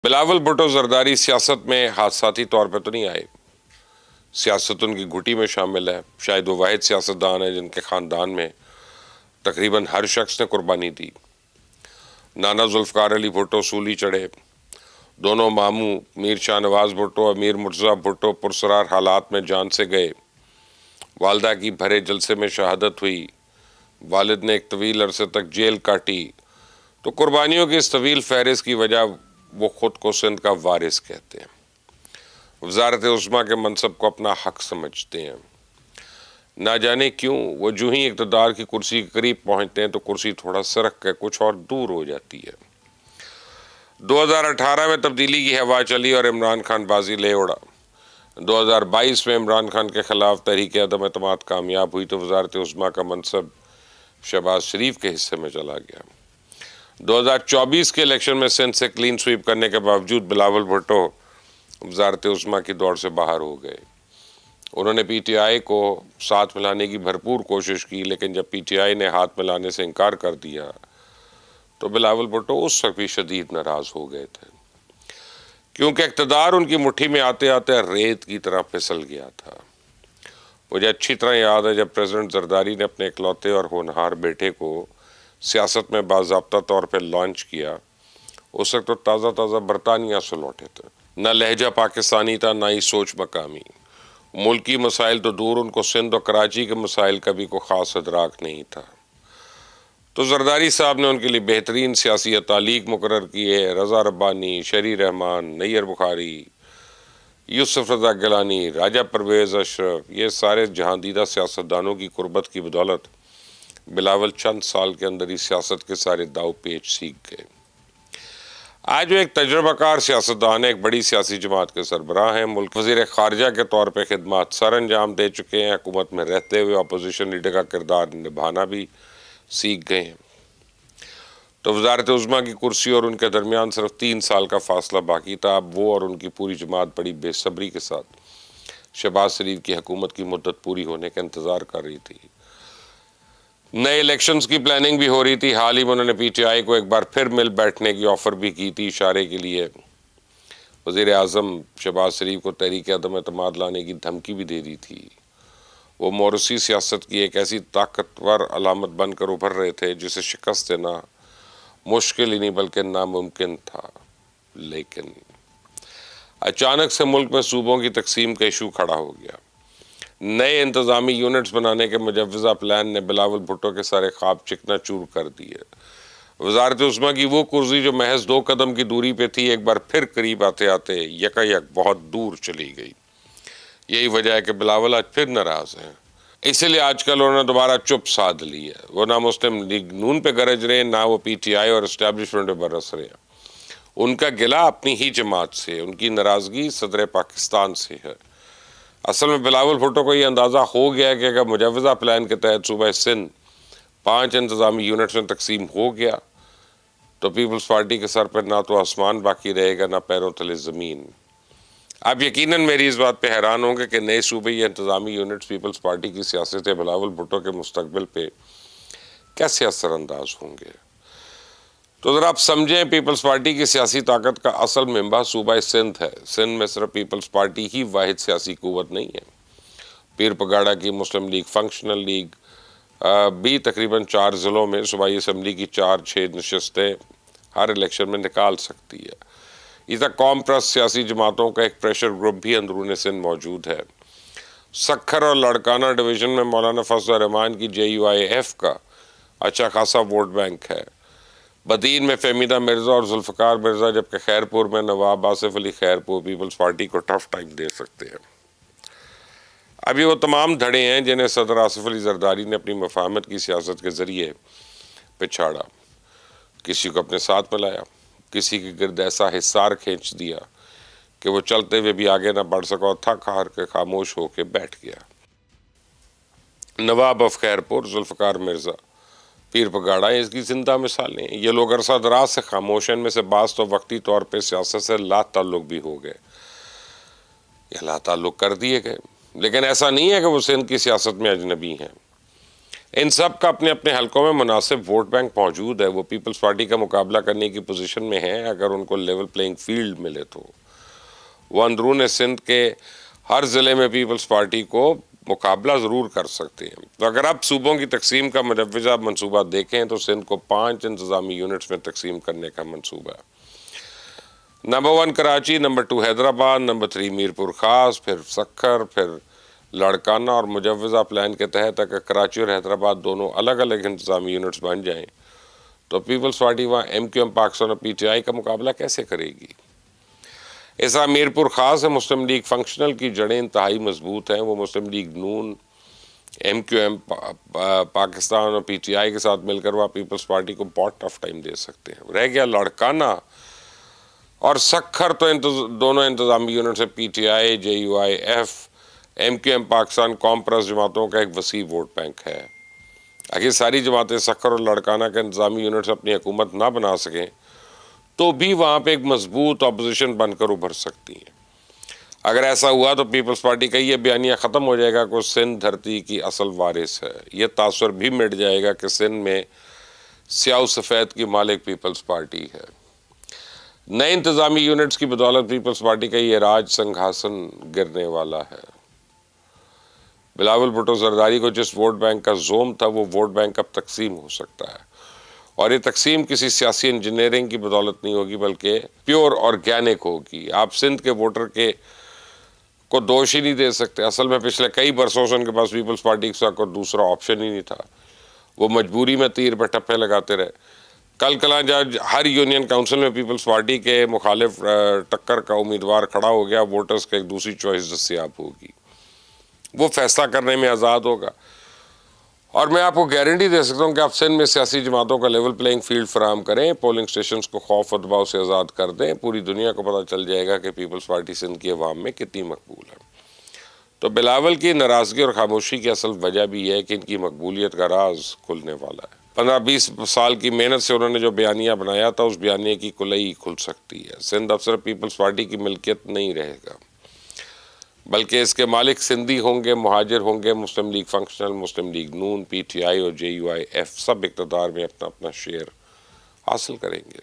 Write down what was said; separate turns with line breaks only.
بلاول بھٹو زرداری سیاست میں حادثاتی طور پہ تو نہیں آئے، سیاست ان کی گھٹی میں شامل ہے، شاید وہ واحد سیاستدان ہے جن کے خاندان میں تقریباً ہر شخص نے قربانی دی۔ نانا ذوالفقار علی بھٹو سولی چڑھے، دونوں ماموں میر شاہ نواز بھٹو اور میر مرتضیٰ بھٹو پرسرار حالات میں جان سے گئے، والدہ کی بھرے جلسے میں شہادت ہوئی، والد نے ایک طویل عرصے تک جیل کاٹی، تو قربانیوں کی اس طویل فہرست کی وجہ وہ خود کو سندھ کا وارث کہتے ہیں، وزارت عظمیٰ کے منصب کو اپنا حق سمجھتے ہیں۔ نہ جانے کیوں وہ جو ہی اقتدار کی کرسی کے قریب پہنچتے ہیں تو کرسی تھوڑا سرک کے کچھ اور دور ہو جاتی ہے۔ 2018 میں تبدیلی کی ہوا چلی اور عمران خان بازی لے اڑا۔ 2022 میں عمران خان کے خلاف تحریک عدم اعتماد کامیاب ہوئی تو وزارت عظمیٰ کا منصب شہباز شریف کے حصے میں چلا گیا۔ 2024 کے الیکشن میں سندھ سے کلین سویپ کرنے کے باوجود بلاول بھٹو وزارت عظمیٰ کی دوڑ سے باہر ہو گئے۔ انہوں نے پی ٹی آئی کو ساتھ ملانے کی بھرپور کوشش کی، لیکن جب پی ٹی آئی نے ہاتھ ملانے سے انکار کر دیا تو بلاول بھٹو اس وقت بھی شدید ناراض ہو گئے تھے، کیونکہ اقتدار ان کی مٹھی میں آتے آتے ریت کی طرح پھسل گیا تھا۔ مجھے اچھی طرح یاد ہے جب پریزیڈنٹ زرداری نے اپنے اکلوتے اور ہونہار بیٹے کو سیاست میں باضابطہ طور پہ لانچ کیا، اس وقت تو تازہ تازہ برطانیہ سے لوٹے تھے، نہ لہجہ پاکستانی تھا نہ ہی سوچ مقامی، ملکی مسائل تو دور، ان کو سندھ اور کراچی کے مسائل کا بھی کوئی خاص ادراک نہیں تھا۔ تو زرداری صاحب نے ان کے لیے بہترین سیاسی اتالیق مقرر کیے، رضا ربانی، شری رحمان، نیر بخاری، یوسف رضا گیلانی، راجہ پرویز اشرف، یہ سارے جہاندیدہ سیاستدانوں کی قربت کی بدولت بلاول چند سال کے اندر ہی سیاست کے سارے داؤ پیچ سیکھ گئے۔ آج وہ ایک تجربہ کار سیاستدان ہے، ایک بڑی سیاسی جماعت کے سربراہ ہیں، ملک وزیر خارجہ کے طور پہ خدمات سر انجام دے چکے ہیں، حکومت میں رہتے ہوئے اپوزیشن لیڈر کا کردار نبھانا بھی سیکھ گئے ہیں۔ تو وزارت عظمیٰ کی کرسی اور ان کے درمیان صرف 3 سال کا فاصلہ باقی تھا۔ اب وہ اور ان کی پوری جماعت بڑی بے صبری کے ساتھ شہباز شریف کی حکومت کی مدت پوری ہونے کا انتظار کر رہی تھی۔ نئے الیکشنز کی پلاننگ بھی ہو رہی تھی۔ حال ہی میں انہوں نے پی ٹی آئی کو ایک بار پھر مل بیٹھنے کی آفر بھی کی تھی، اشارے کے لیے وزیر اعظم شہباز شریف کو تحریک عدم اعتماد لانے کی دھمکی بھی دے دی تھی۔ وہ موروثی سیاست کی ایک ایسی طاقتور علامت بن کر ابھر رہے تھے جسے شکست دینا مشکل ہی نہیں بلکہ ناممکن تھا، لیکن اچانک سے ملک میں صوبوں کی تقسیم کا ایشو کھڑا ہو گیا۔ نئے انتظامی یونٹس بنانے کے مجوزہ پلان نے بلاول بھٹو کے سارے خواب چکنا چور کر دیے۔ وزارت عظمیٰ کی وہ کرسی جو محض 2 قدم کی دوری پہ تھی، ایک بار پھر قریب آتے آتے یکا یک بہت دور چلی گئی۔ یہی وجہ ہے کہ بلاول آج پھر ناراض ہیں، اسی لیے آج کل انہوں نے دوبارہ چپ سادھ لی ہے۔ وہ نہ مسلم لیگ نون پہ گرج رہے، نہ وہ پی ٹی آئی اور اسٹیبلشمنٹ پہ برس رہے ہیں۔ ان کا گلہ اپنی ہی جماعت سے، ان کی ناراضگی صدر پاکستان سے ہے۔ اصل میں بلاول بھٹو کو یہ اندازہ ہو گیا کہ اگر مجوزہ پلان کے تحت صوبہ سندھ 5 انتظامی یونٹس میں تقسیم ہو گیا تو پیپلز پارٹی کے سر پر نہ تو آسمان باقی رہے گا نہ پیروں تلے زمین۔ آپ یقیناً میری اس بات پہ حیران ہوں گے کہ نئے صوبے یہ انتظامی یونٹس پیپلز پارٹی کی سیاست بلاول بھٹو کے مستقبل پہ کیسے اثر انداز ہوں گے۔ تو ذرا آپ سمجھیں، پیپلز پارٹی کی سیاسی طاقت کا اصل منبع صوبہ سندھ ہے۔ سندھ میں صرف پیپلز پارٹی ہی واحد سیاسی قوت نہیں ہے، پیر پگاڑا کی مسلم لیگ، فنکشنل لیگ بھی تقریباً 4 ضلعوں میں صوبائی اسمبلی کی 4-6 نشستیں ہر الیکشن میں نکال سکتی ہے۔ اس طرح قوم پرست سیاسی جماعتوں کا ایک پریشر گروپ بھی اندرون سندھ موجود ہے۔ سکھر اور لڑکانہ ڈویژن میں مولانا فضل الرحمان کی JUIF کا اچھا خاصا ووٹ بینک ہے۔ بدین میں فہمیدہ مرزا اور ذوالفقار مرزا، جبکہ خیرپور میں نواب آصف علی خیرپور پیپلز پارٹی کو ٹف ٹائم دے سکتے ہیں۔ ابھی وہ تمام دھڑے ہیں جنہیں صدر آصف علی زرداری نے اپنی مفاہمت کی سیاست کے ذریعے پچھاڑا، کسی کو اپنے ساتھ ملایا، کسی کے گرد ایسا حصار کھینچ دیا کہ وہ چلتے ہوئے بھی آگے نہ بڑھ سکا اور تھک ہار کے خاموش ہو کے بیٹھ گیا۔ نواب آف خیرپور، ذوالفقار مرزا، پیر پگاڑا اس کی زندہ مثالیں ہیں۔ یہ لوگ عرصہ دراز سے خاموش ہیں، ان میں سے بعض تو وقتی طور پہ سیاست سے لا تعلق بھی ہو گئے یا لا تعلق کر دیے گئے، لیکن ایسا نہیں ہے کہ وہ سندھ کی سیاست میں اجنبی ہیں۔ ان سب کا اپنے اپنے حلقوں میں مناسب ووٹ بینک موجود ہے. وہ پیپلز پارٹی کا مقابلہ کرنے کی پوزیشن میں ہیں اگر ان کو لیول پلینگ فیلڈ ملے تو. وہ اندرون سندھ کے ہر ضلع میں پیپلز پارٹی کو مقابلہ ضرور کر سکتے ہیں. تو اگر اب صوبوں کی تقسیم کا مجوزہ منصوبہ دیکھیں تو سندھ کو 5 انتظامی یونٹس میں تقسیم کرنے کا منصوبہ ہے. Number 1 Karachi, number 2 Hyderabad, number 3 Mirpur خاص، پھر سکھر، پھر لاڑکانہ. اور مجوزہ پلان کے تحت اگر کراچی اور حیدرآباد دونوں الگ الگ انتظامی یونٹس بن جائیں تو پیپلز پارٹی وہاں MQM پاکستان اور PTI کا مقابلہ کیسے کرے گی؟ اس طرح میرپور خاص ہے مسلم لیگ فنکشنل کی جڑیں انتہائی مضبوط ہیں. وہ مسلم لیگ نون، MQM پاکستان اور PTI کے ساتھ مل کر وہاں پیپلز پارٹی کو بہت ٹف ٹائم دے سکتے ہیں. رہ گیا لاڑکانہ اور سکھر، تو دونوں انتظامی یونٹ سے PTI، JUIF، MQM پاکستان کامپرس جماعتوں کا ایک وسیع ووٹ بینک ہے. اگر ساری جماعتیں سکھر اور لاڑکانہ کے انتظامی یونٹ سے اپنی حکومت نہ بنا سکیں تو بھی وہاں پہ ایک مضبوط اپوزیشن بن کر ابھر سکتی ہیں. اگر ایسا ہوا تو پیپلز پارٹی کا یہ بیانیہ ختم ہو جائے گا کہ سندھ دھرتی کی اصل وارث ہے. یہ تاثر بھی مٹ جائے گا کہ سندھ میں سیاہ و سفید کی مالک پیپلز پارٹی ہے. نئے انتظامی یونٹس کی بدولت پیپلز پارٹی کا یہ راج سنگھاسن گرنے والا ہے. بلاول بھٹو زرداری کو جس ووٹ بینک کا زوم تھا وہ ووٹ بینک اب تقسیم ہو سکتا ہے. اور یہ تقسیم کسی سیاسی انجینئرنگ کی بدولت نہیں ہوگی بلکہ پیور آرگینک ہوگی. آپ سندھ کے ووٹر کو دوش ہی نہیں دے سکتے. اصل میں پچھلے کئی برسوں سے ان کے پاس پیپلز پارٹی کے ساتھ کوئی دوسرا آپشن ہی نہیں تھا. وہ مجبوری میں تیر پہ ٹپے لگاتے رہے. کل کلاں جب ہر یونین کاؤنسل میں پیپلز پارٹی کے مخالف ٹکر کا امیدوار کھڑا ہو گیا، ووٹرز کے ایک دوسری چوائس دستیاب ہوگی. وہ فیصلہ کرنے میں آزاد ہوگا. اور میں آپ کو گارنٹی دے سکتا ہوں کہ آپ سندھ میں سیاسی جماعتوں کا لیول پلینگ فیلڈ فراہم کریں، پولنگ سٹیشنز کو خوف و دباؤ سے آزاد کر دیں، پوری دنیا کو پتہ چل جائے گا کہ پیپلز پارٹی سندھ کی عوام میں کتنی مقبول ہے. تو بلاول کی ناراضگی اور خاموشی کی اصل وجہ بھی یہ ہے کہ ان کی مقبولیت کا راز کھلنے والا ہے. 15-20 سال کی محنت سے انہوں نے جو بیانیہ بنایا تھا اس بیانیے کی کلئی کھل سکتی ہے. سندھ اب صرف پیپلز پارٹی کی ملکیت نہیں رہے گا بلکہ اس کے مالک سندھی ہوں گے، مہاجر ہوں گے، مسلم لیگ فنکشنل، مسلم لیگ نون، PTI اور JUIF سب اقتدار میں اپنا اپنا شیئر حاصل کریں گے.